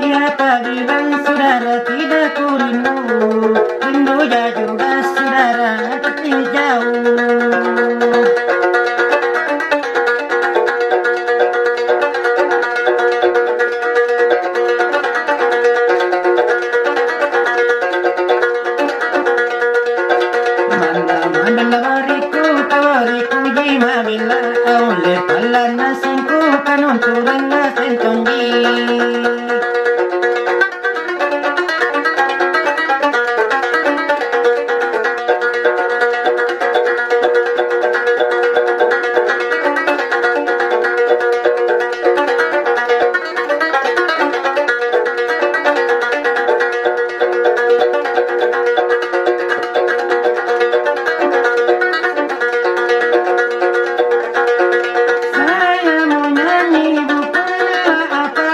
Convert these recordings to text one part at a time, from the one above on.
Siapa bilang saudara tidak ku rindu, rindu ya juga saudara tapi jauh. Mandalawariku tawariku jima bila oleh pala nasinku kanon turang nasen tonji. Saya mau nyanyi bukanlah apa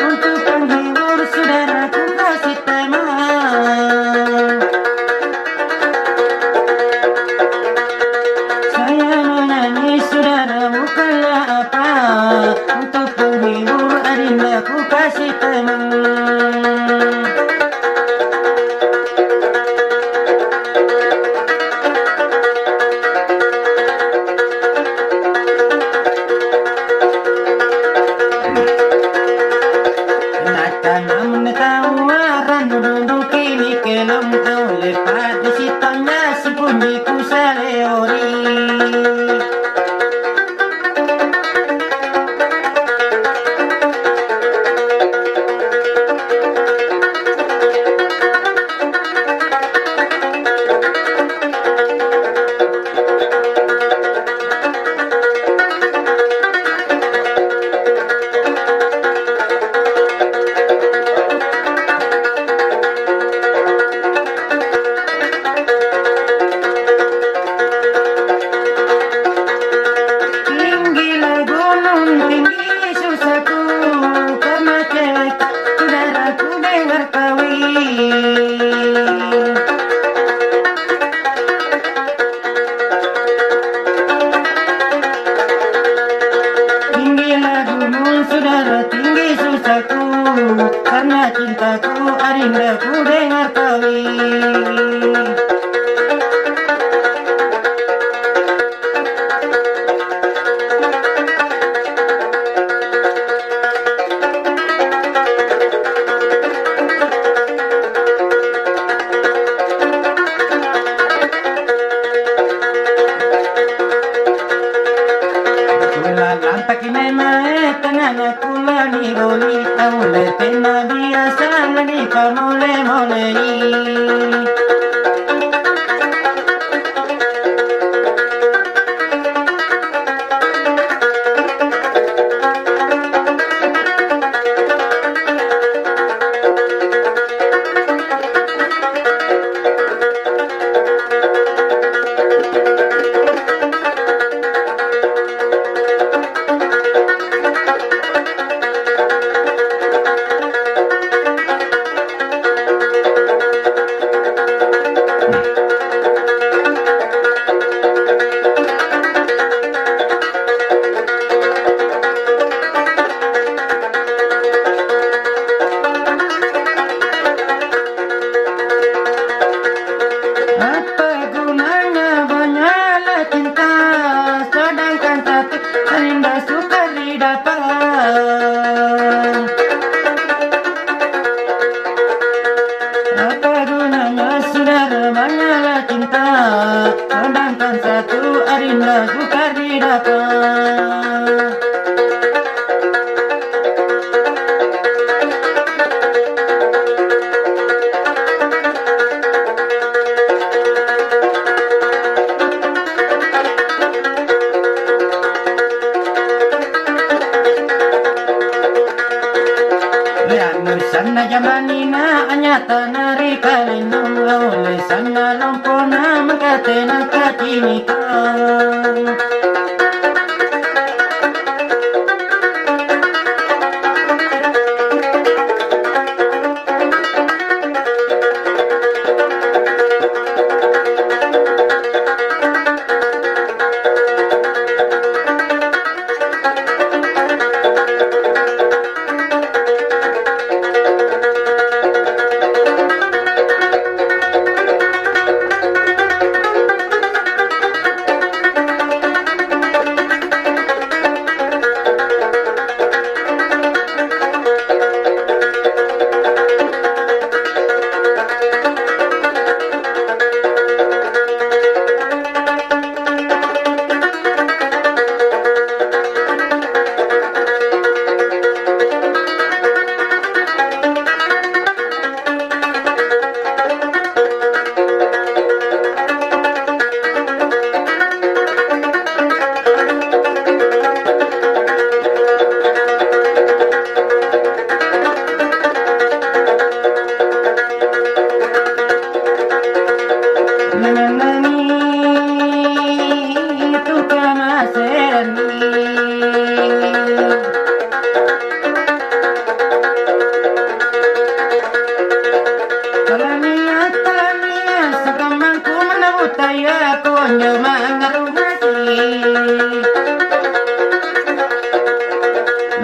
untuk penghibur saudaraku kasih teman. Saya mau nyanyi saudara bukanlah apa untuk penghibur adindaku kasih teman. Natanam tawaran duduk kini kelong oleh pada sitanya sebunyiku saleori. Tinggilah gunung tinggi susahku karena cewek saudaraku dengar kawin. Tinggilah gunung saudara tinggi susahku karena cintaku adindaku dengar kawin. Lantak nena tengah kula ni boli aule tena biasa ni kamole mole. Apa gunanya banyaklah cinta sedangkan satu terindah sukar didapat. Apa gunanya saudara banyaklah cinta sedangkan satu terindah sukar didapat. Sana jamanina anyata nari kalino oleh sana lompona mengkatena katinika.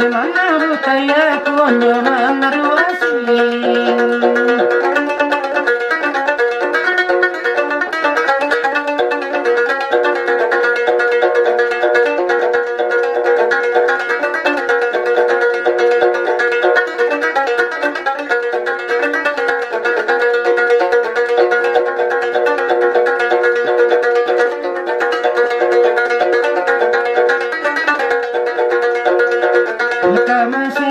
memang harus kaya kunyo mengeruasi. Ika masih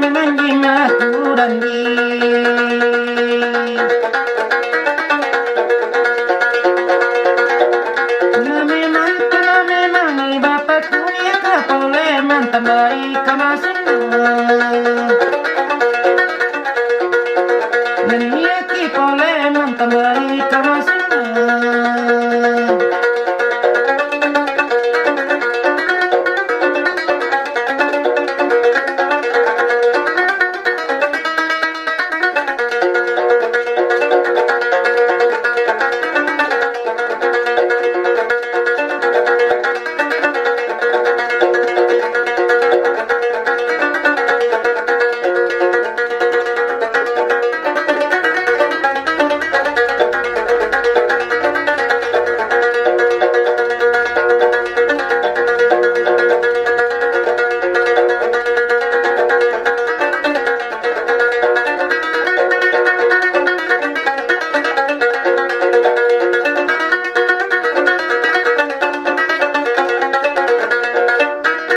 memanggil aku dangi. Kena memang ni bapakku ya kapoleh mantan baik.